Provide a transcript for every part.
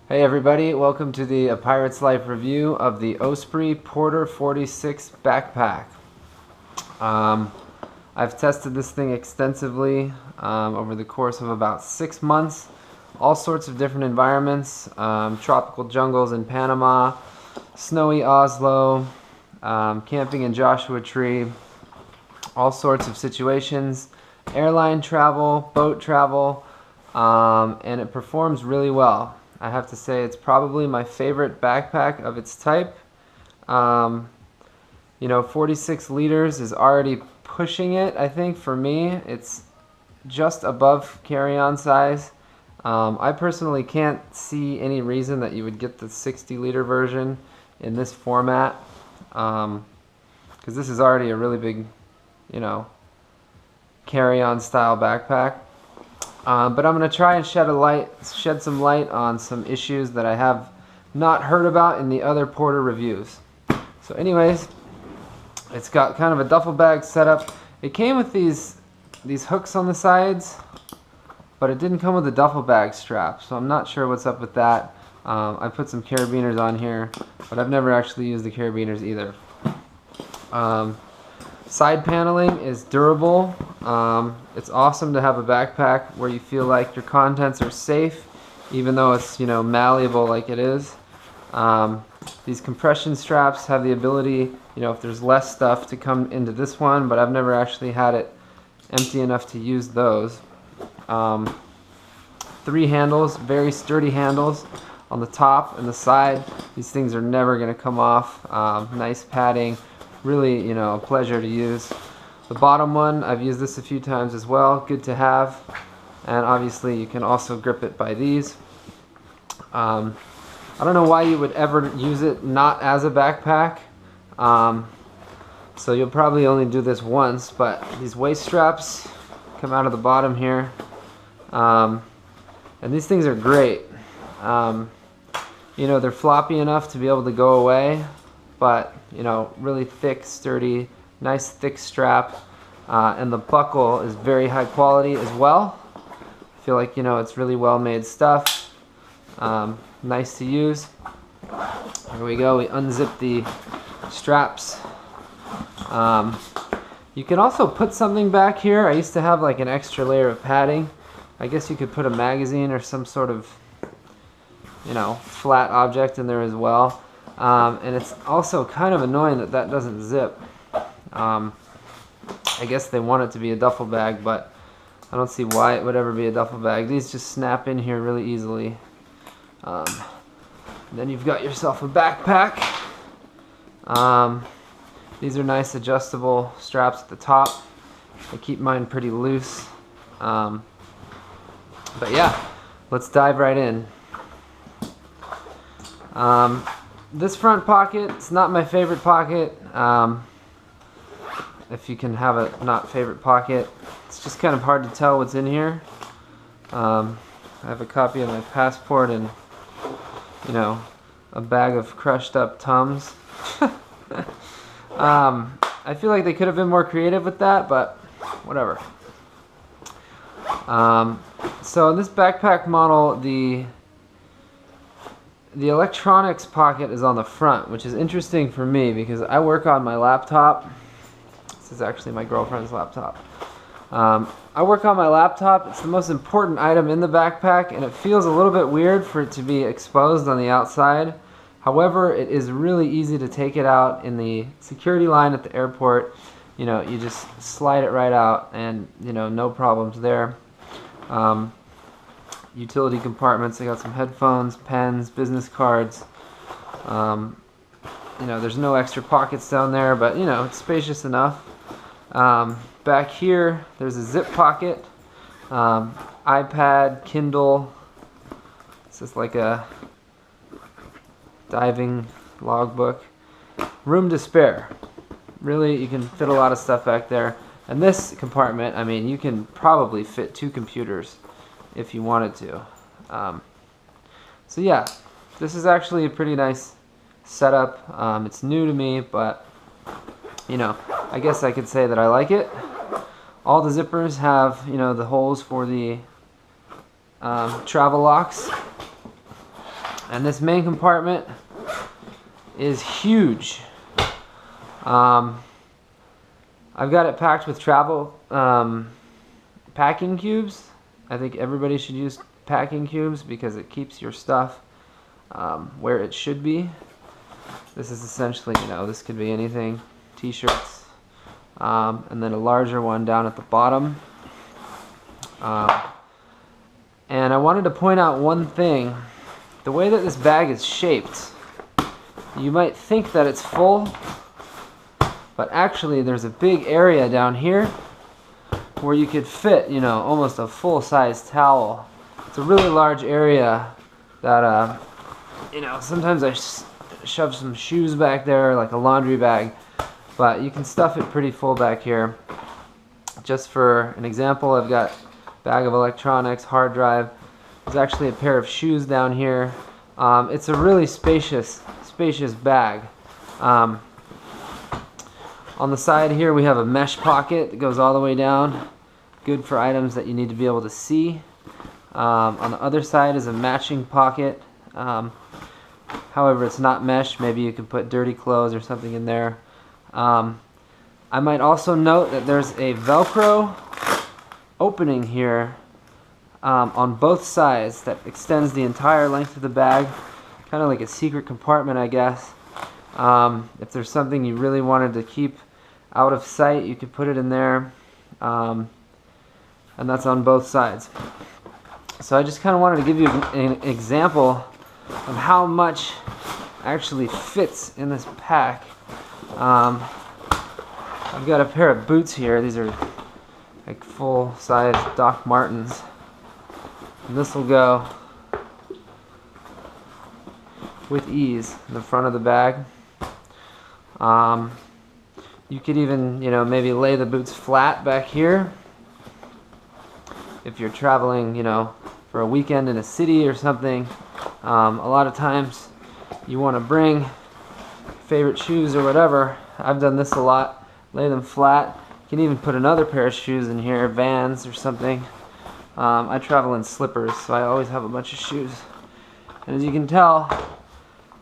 Hey everybody, welcome to the A Pirate's Life review of the Osprey Porter 46 backpack. I've tested this thing extensively over the course of about 6 months. All sorts of different environments, tropical jungles in Panama, snowy Oslo, camping in Joshua Tree, all sorts of situations, airline travel, boat travel, and it performs really well. I have to say it's probably my favorite backpack of its type. 46 liters is already pushing it, I think, for me. It's just above carry-on size. I personally can't see any reason that you would get the 60-liter version in this format, because this is already a really big, carry-on style backpack. But I'm going to try and shed some light on some issues that I have not heard about in the other Porter reviews. So anyways, it's got kind of a duffel bag setup. It came with these hooks on the sides, but it didn't come with a duffel bag strap, so I'm not sure what's up with that. I put some carabiners on here, but I've never actually used the carabiners either. Side paneling is durable. It's awesome to have a backpack where you feel like your contents are safe, even though it's malleable like it is. These compression straps have the ability, if there's less stuff, to come into this one, but I've never actually had it empty enough to use those. 3 handles, very sturdy handles on the top and the side. These things are never going to come off. Nice padding. Really, a pleasure to use. The bottom one, I've used this a few times as well. Good to have. And obviously, you can also grip it by these. I don't know why you would ever use it not as a backpack. So you'll probably only do this once, but these waist straps come out of the bottom here. And these things are great. They're floppy enough to be able to go away, but really thick, sturdy, nice thick strap, and the buckle is very high quality as well. I feel like it's really well made stuff. Nice to use. Here we go. We unzip the straps. You can also put something back here. I used to have like an extra layer of padding. I guess you could put a magazine or some sort of flat object in there as well. And it's also kind of annoying that doesn't zip. I guess they want it to be a duffel bag, but I don't see why it would ever be a duffel bag. These just snap in here really easily. Then you've got yourself a backpack. These are nice adjustable straps at the top. I keep mine pretty loose. But yeah, let's dive right in. This front pocket, it's not my favorite pocket. If you can have a not favorite pocket, it's just kind of hard to tell what's in here. I have a copy of my passport and, a bag of crushed up Tums. I feel like they could have been more creative with that, but whatever. So in this backpack model, the electronics pocket is on the front, which is interesting for me because I work on my laptop. This is actually my girlfriend's laptop. I work on my laptop. It's the most important item in the backpack, and it feels a little bit weird for it to be exposed on the outside. However, it is really easy to take it out in the security line at the airport. You just slide it right out, and no problems there. Utility compartments. I got some headphones, pens, business cards. There's no extra pockets down there, but it's spacious enough. Back here, there's a zip pocket, iPad, Kindle. This is like a diving logbook. Room to spare. Really, you can fit a lot of stuff back there. And this compartment, you can probably fit 2 computers if you wanted to. So yeah, this is actually a pretty nice setup. It's new to me, but I guess I could say that I like it. All the zippers have the holes for the travel locks. And this main compartment is huge. I've got it packed with travel packing cubes. I think everybody should use packing cubes because it keeps your stuff where it should be. This is essentially, this could be anything, t-shirts, and then a larger one down at the bottom. And I wanted to point out one thing. The way that this bag is shaped, you might think that it's full, but actually there's a big area down here where you could fit, almost a full-size towel. It's a really large area that, sometimes I shove some shoes back there, like a laundry bag, but you can stuff it pretty full back here. Just for an example, I've got a bag of electronics, hard drive. There's actually a pair of shoes down here. It's a really spacious bag. On the side here we have a mesh pocket that goes all the way down, good for items that you need to be able to see. On the other side is a matching pocket. However, it's not mesh. Maybe you could put dirty clothes or something in there. I might also note that there's a Velcro opening here on both sides that extends the entire length of the bag, kind of like a secret compartment, I guess. If there's something you really wanted to keep out of sight, you could put it in there, and that's on both sides. So I just kind of wanted to give you an example of how much actually fits in this pack. I've got a pair of boots here. These are like full-size Doc Martens. And this will go with ease in the front of the bag. You could even, maybe lay the boots flat back here if you're traveling, for a weekend in a city or something. A lot of times you want to bring favorite shoes or whatever. I've done this a lot. Lay them flat. You can even put another pair of shoes in here, Vans or something. I travel in slippers, so I always have a bunch of shoes. And as you can tell,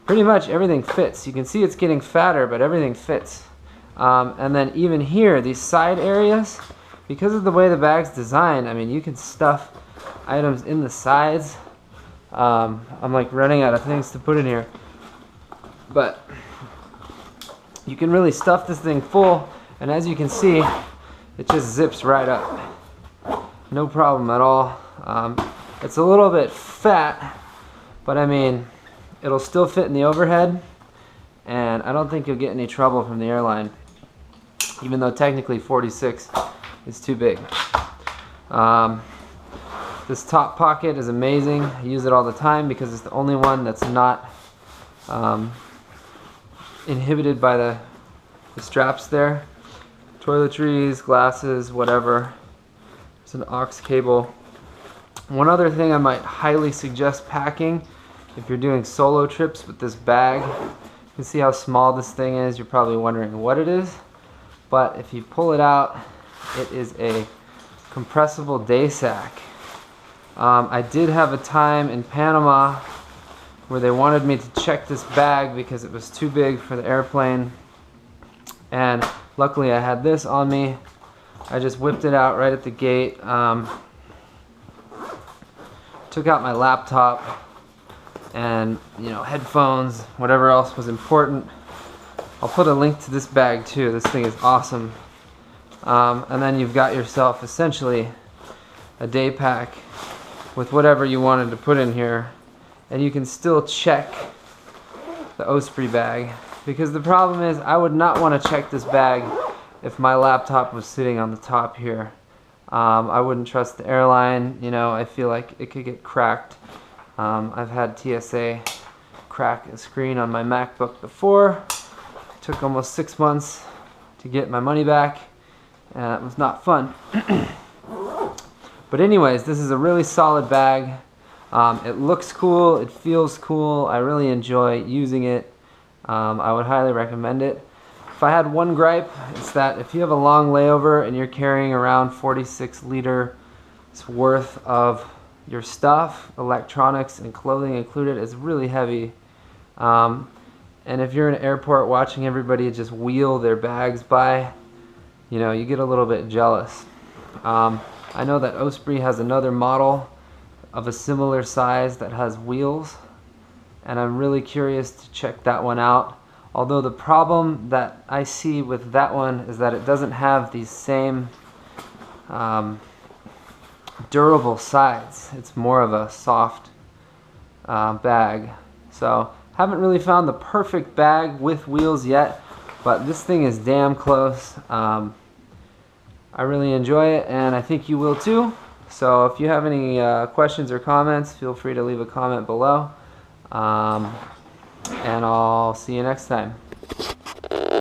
pretty much everything fits. You can see it's getting fatter, but everything fits. And then even here, these side areas, because of the way the bag's designed, I mean, you can stuff items in the sides. I'm like running out of things to put in here. But you can really stuff this thing full, and as you can see, it just zips right up. No problem at all. It's a little bit fat, but I mean, it'll still fit in the overhead, and I don't think you'll get any trouble from the airline, even though technically 46 is too big. This top pocket is amazing. I use it all the time because it's the only one that's not inhibited by the straps there. Toiletries, glasses, whatever. There's an aux cable. One other thing I might highly suggest packing if you're doing solo trips with this bag. You can see how small this thing is. You're probably wondering what it is. But if you pull it out, it is a compressible day sack. I did have a time in Panama where they wanted me to check this bag because it was too big for the airplane, and luckily I had this on me. I just whipped it out right at the gate, took out my laptop and headphones, whatever else was important. I'll put a link to this bag too. This thing is awesome. And then you've got yourself essentially a day pack with whatever you wanted to put in here, and you can still check the Osprey bag, because the problem is I would not want to check this bag if my laptop was sitting on the top here. I wouldn't trust the airline. I feel like it could get cracked. I've had TSA crack a screen on my MacBook before. It took almost 6 months to get my money back, and it was not fun. But anyways, this is a really solid bag. It looks cool, it feels cool, I really enjoy using it. I would highly recommend it. If I had one gripe, it's that if you have a long layover and you're carrying around 46 liters worth of your stuff, electronics and clothing included, is really heavy. And if you're in an airport watching everybody just wheel their bags by, you know, you get a little bit jealous. I know that Osprey has another model of a similar size that has wheels, and I'm really curious to check that one out. Although the problem that I see with that one is that it doesn't have these same durable sides. It's more of a soft bag. So haven't really found the perfect bag with wheels yet, but this thing is damn close. I really enjoy it, and I think you will too. So if you have any questions or comments, feel free to leave a comment below. And I'll see you next time.